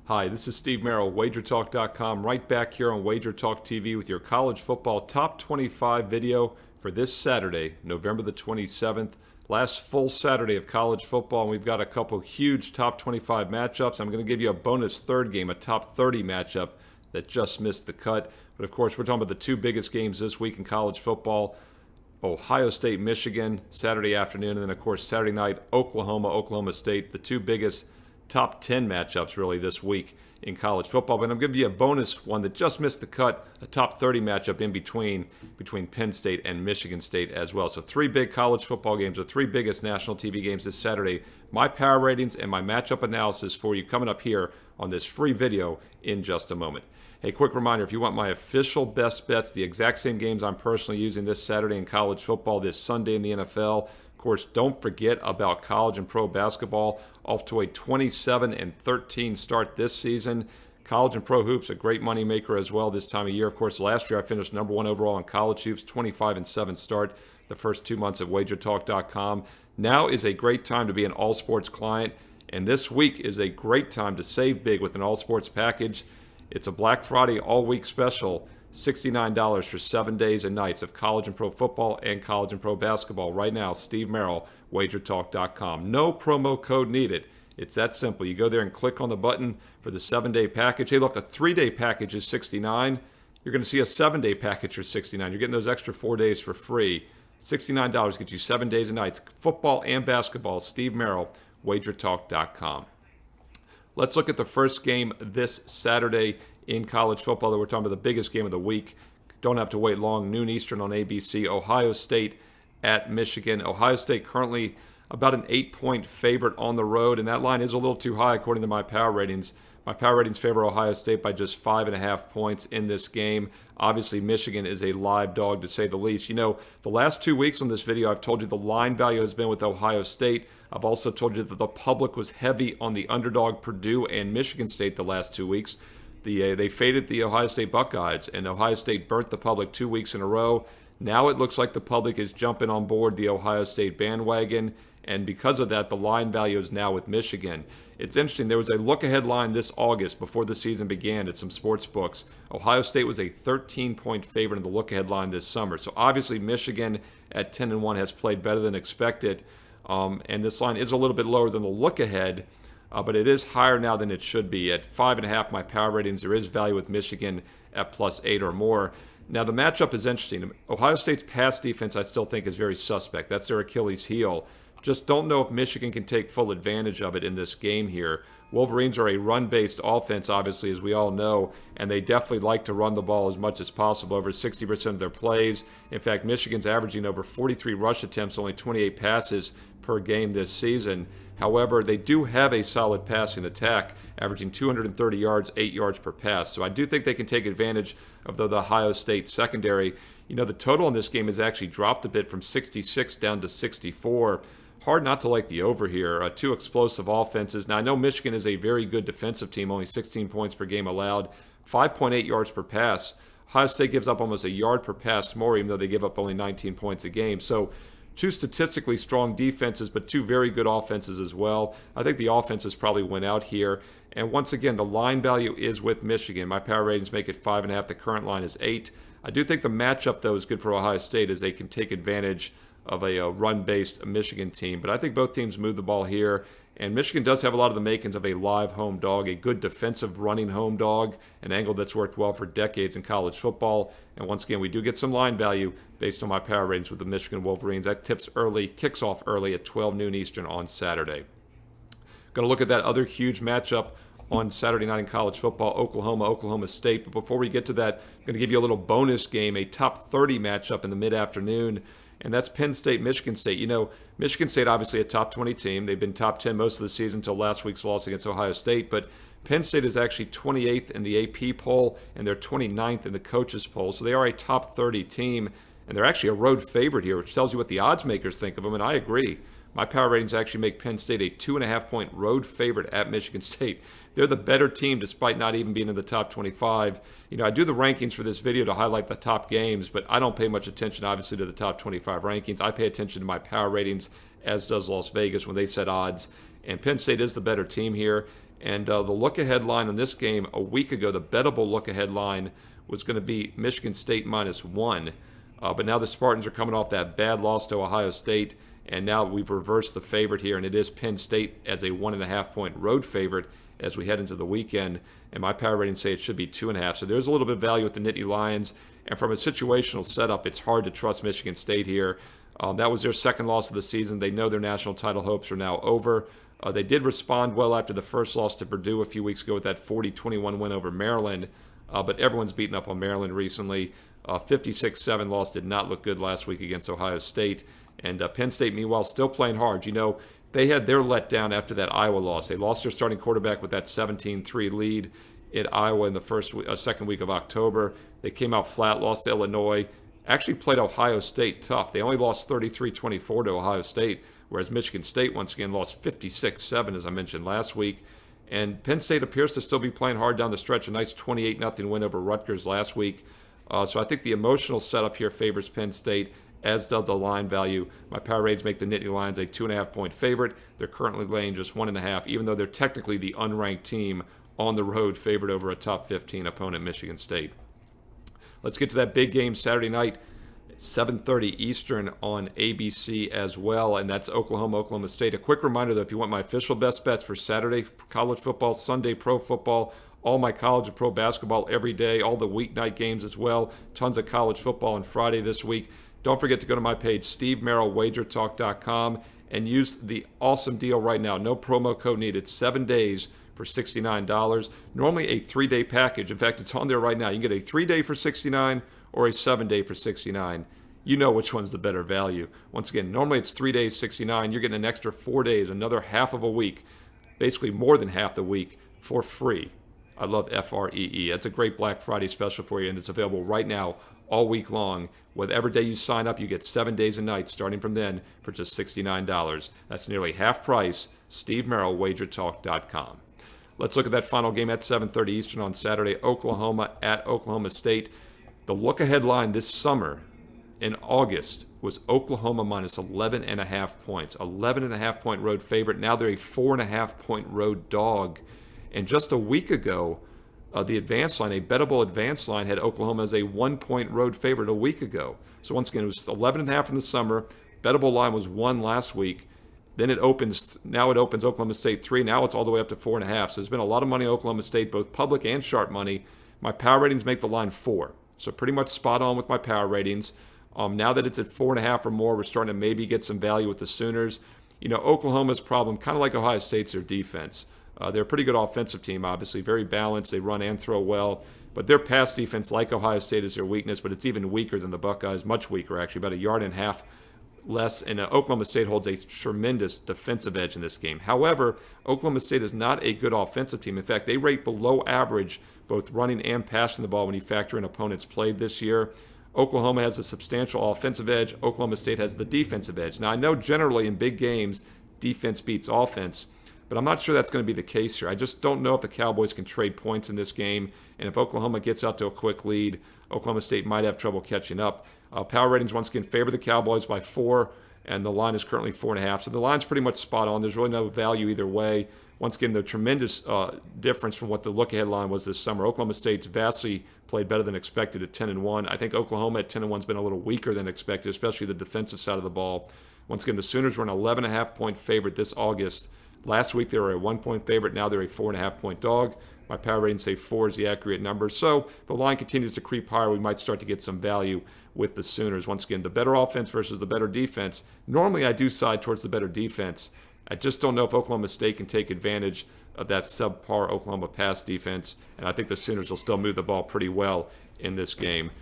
Hi, this is Steve Merril, WagerTalk.com, right back here on WagerTalk TV with your college football top 25 video for this Saturday, November the 27th. Last full Saturday of college football, and we've got a couple huge top 25 matchups. I'm going to give you a bonus third game, a top 30 matchup that just missed the cut. But of course, we're talking about the two biggest games this week in college football. Ohio State, Michigan, Saturday afternoon, and then of course Saturday night, Oklahoma, Oklahoma State, the two biggest top 10 matchups really this week in college football. But I'm giving you a bonus one that just missed the cut, a top 30 matchup in between Penn State and Michigan State as well. So three big college football games, the three biggest national TV games this Saturday. My power ratings and my matchup analysis for you coming up here on this free video in just a moment. Hey, quick reminder, if you want my official best bets, the exact same games I'm personally using this Saturday in college football, this Sunday in the NFL. Of course, don't forget about college and pro basketball, off to a 27-13 start this season. College and pro hoops, a great money maker as well this time of year. Of course, last year I finished number one overall in college hoops, 25-7 start the first 2 months at WagerTalk.com. Now is a great time to be an all sports client, and this week is a great time to save big with an all sports package. It's a Black Friday all-week special, $69 for 7 days and nights of college and pro football and college and pro basketball. Right now, Steve Merril, WagerTalk.com. No promo code needed. It's that simple. You go there and click on the button for the 7-day package. Hey, look, a 3-day package is $69. You're going to see a 7-day package for $69. You're getting those extra 4 days for free. $69 gets you 7 days and nights. Football and basketball. Steve Merril, WagerTalk.com. Let's look at the first game this Saturday in college football. That we're talking about the biggest game of the week. Don't have to wait long. Noon Eastern on ABC. Ohio State at Michigan. Ohio State currently about an 8-point favorite on the road, and that line is a little too high according to my power ratings. My power ratings favor Ohio State by just 5.5 points in this game. Obviously, Michigan is a live dog to say the least. You know, the last 2 weeks on this video, I've told you the line value has been with Ohio State. I've also told you that the public was heavy on the underdog Purdue and Michigan State the last 2 weeks. They faded the Ohio State Buckeyes, and Ohio State burnt the public 2 weeks in a row. Now it looks like the public is jumping on board the Ohio State bandwagon, and because of that, the line value is now with Michigan. It's interesting, there was a look-ahead line this August before the season began at some sports books. Ohio State was a 13-point favorite in the look-ahead line this summer. So obviously Michigan at 10-1 has played better than expected, and this line is a little bit lower than the look-ahead, but it is higher now than it should be. At 5.5, my power ratings, there is value with Michigan at +8 or more. Now, the matchup is interesting. Ohio State's pass defense, I still think, is very suspect. That's their Achilles heel. Just don't know if Michigan can take full advantage of it in this game here. Wolverines are a run-based offense, obviously, as we all know, and they definitely like to run the ball as much as possible, over 60% of their plays. In fact, Michigan's averaging over 43 rush attempts, only 28 passes per game this season. However, they do have a solid passing attack, averaging 230 yards, 8 yards per pass. So I do think they can take advantage of the Ohio State secondary. You know, the total in this game has actually dropped a bit from 66 down to 64. Hard not to like the over here. Two explosive offenses. Now, I know Michigan is a very good defensive team, only 16 points per game allowed, 5.8 yards per pass. Ohio State gives up almost a yard per pass more, even though they give up only 19 points a game. So two statistically strong defenses, but two very good offenses as well. I think the offenses probably went out here. And once again, the line value is with Michigan. My power ratings make it 5.5. The current line is 8. I do think the matchup, though, is good for Ohio State, as they can take advantage of a run-based Michigan team. But I think both teams move the ball here. And Michigan does have a lot of the makings of a live home dog, a good defensive running home dog, an angle that's worked well for decades in college football. And once again, we do get some line value based on my power ratings with the Michigan Wolverines. That kicks off early at 12 noon Eastern on Saturday. Going to look at that other huge matchup on Saturday night in college football, Oklahoma State. But before we get to that, I'm going to give you a little bonus game, a top 30 matchup in the mid-afternoon. And that's Penn State, Michigan State. You know, Michigan State obviously a top 20 team. They've been top 10 most of the season until last week's loss against Ohio State. But Penn State is actually 28th in the AP poll, and they're 29th in the coaches poll. So they are a top 30 team, and they're actually a road favorite here, which tells you what the odds makers think of them, and I agree. My power ratings actually make Penn State a 2.5-point road favorite at Michigan State. They're the better team despite not even being in the top 25. You know, I do the rankings for this video to highlight the top games, but I don't pay much attention, obviously, to the top 25 rankings. I pay attention to my power ratings, as does Las Vegas when they set odds. And Penn State is the better team here. And the look-ahead line on this game a week ago, the bettable look-ahead line was going to be Michigan State -1. But now the Spartans are coming off that bad loss to Ohio State, and now we've reversed the favorite here, and it is Penn State as a 1.5-point road favorite as we head into the weekend. And my power ratings say it should be 2.5. So there's a little bit of value with the Nittany Lions. And from a situational setup, it's hard to trust Michigan State here. That was their second loss of the season. They know their national title hopes are now over. They did respond well after the first loss to Purdue a few weeks ago with that 40-21 win over Maryland. But everyone's beaten up on Maryland recently. 56-7 loss did not look good last week against Ohio State. And Penn State, meanwhile, still playing hard. You know, they had their letdown after that Iowa loss. They lost their starting quarterback with that 17-3 lead at Iowa in the second week of October. They came out flat, lost to Illinois. Actually played Ohio State tough. They only lost 33-24 to Ohio State, whereas Michigan State once again lost 56-7, as I mentioned last week. And Penn State appears to still be playing hard down the stretch. A nice 28-0 win over Rutgers last week. So I think the emotional setup here favors Penn State, as does the line value. My power ratings make the Nittany Lions a 2.5-point favorite. They're currently laying just 1.5, even though they're technically the unranked team on the road favored over a top 15 opponent, Michigan State. Let's get to that big game Saturday night, 7:30 Eastern on ABC as well, and that's Oklahoma State. A quick reminder, though, if you want my official best bets for Saturday college football, Sunday pro football, all my college and pro basketball every day, all the weeknight games as well, tons of college football on Friday this week. Don't forget to go to my page, Steve Merril, WagerTalk.com, and use the awesome deal right now. No promo code needed. 7 days for $69. Normally a 3-day package. In fact, it's on there right now. You can get a 3-day for $69 or a 7-day for $69. You know which one's the better value. Once again, normally it's 3 days, $69. You're getting an extra 4 days, another half of a week, basically more than half the week for free. I love FREE. That's a great Black Friday special for you, and it's available right now all week long. Whatever day you sign up, you get 7 days and nights starting from then for just $69. That's nearly half price. Steve Merril, WagerTalk.com. Let's look at that final game at 7:30 Eastern on Saturday, Oklahoma at Oklahoma State. The look-ahead line this summer in August was Oklahoma minus 11.5 points. 11.5-point road favorite. Now they're a 4.5-point road dog. And just a week ago, the advance line, a bettable advance line, had Oklahoma as a 1-point road favorite a week ago. So once again, it was 11.5 in the summer. Bettable line was 1 last week. Then it opens Oklahoma State 3. Now it's all the way up to 4.5. So there's been a lot of money on Oklahoma State, both public and sharp money. My power ratings make the line 4. So pretty much spot on with my power ratings. Now that it's at 4.5 or more, we're starting to maybe get some value with the Sooners. You know, Oklahoma's problem, kind of like Ohio State's, their defense. They're a pretty good offensive team, obviously. Very balanced. They run and throw well. But their pass defense, like Ohio State, is their weakness, but it's even weaker than the Buckeyes. Much weaker, actually, about 1.5 yards less. And Oklahoma State holds a tremendous defensive edge in this game. However, Oklahoma State is not a good offensive team. In fact, they rate below average both running and passing the ball when you factor in opponents played this year. Oklahoma has a substantial offensive edge. Oklahoma State has the defensive edge. Now, I know generally in big games, defense beats offense, but I'm not sure that's going to be the case here. I just don't know if the Cowboys can trade points in this game. And if Oklahoma gets out to a quick lead, Oklahoma State might have trouble catching up. Power ratings once again favor the Cowboys by 4, and the line is currently 4.5. So the line's pretty much spot on. There's really no value either way. Once again, the tremendous difference from what the look-ahead line was this summer. Oklahoma State's vastly played better than expected at 10-1. I think Oklahoma at 10-1 has been a little weaker than expected, especially the defensive side of the ball. Once again, the Sooners were an 11.5-point favorite this August. Last week they were a 1-point favorite. Now they're a 4.5-point dog. My power ratings say 4 is the accurate number. So if the line continues to creep higher, we might start to get some value with the Sooners. Once again, the better offense versus the better defense. Normally I do side towards the better defense. I just don't know if Oklahoma State can take advantage of that subpar Oklahoma pass defense. And I think the Sooners will still move the ball pretty well in this game.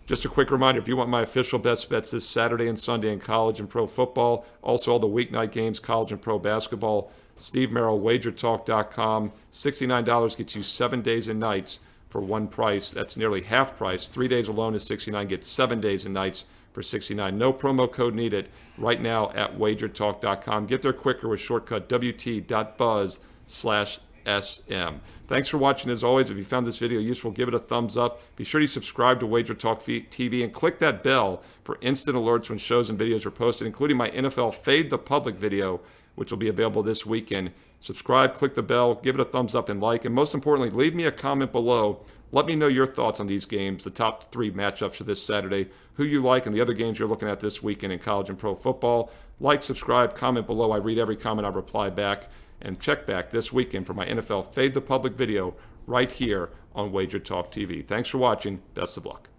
Just a quick reminder, if you want my official best bets this Saturday and Sunday in college and pro football, also all the weeknight games, college and pro basketball, Steve Merril, WagerTalk.com. $69 gets you 7 days and nights for one price. That's nearly half price. 3 days alone is $69. Get 7 days and nights for $69. No promo code needed right now at WagerTalk.com. Get there quicker with shortcut WT.buzz/STV. WagerTalk.sm. Thanks for watching as always. If you found this video useful, give it a thumbs up. Be sure to subscribe to WagerTalk TV and click that bell for instant alerts when shows and videos are posted, including my NFL Fade the Public video, which will be available this weekend. Subscribe, click the bell, give it a thumbs up and like, and most importantly, leave me a comment below. Let me know your thoughts on these games, the top 3 matchups for this Saturday, who you like, and the other games you're looking at this weekend in college and pro football. Like, subscribe, comment below. I read every comment. I reply back. And check back this weekend for my NFL Fade the Public video right here on WagerTalk TV. Thanks for watching. Best of luck.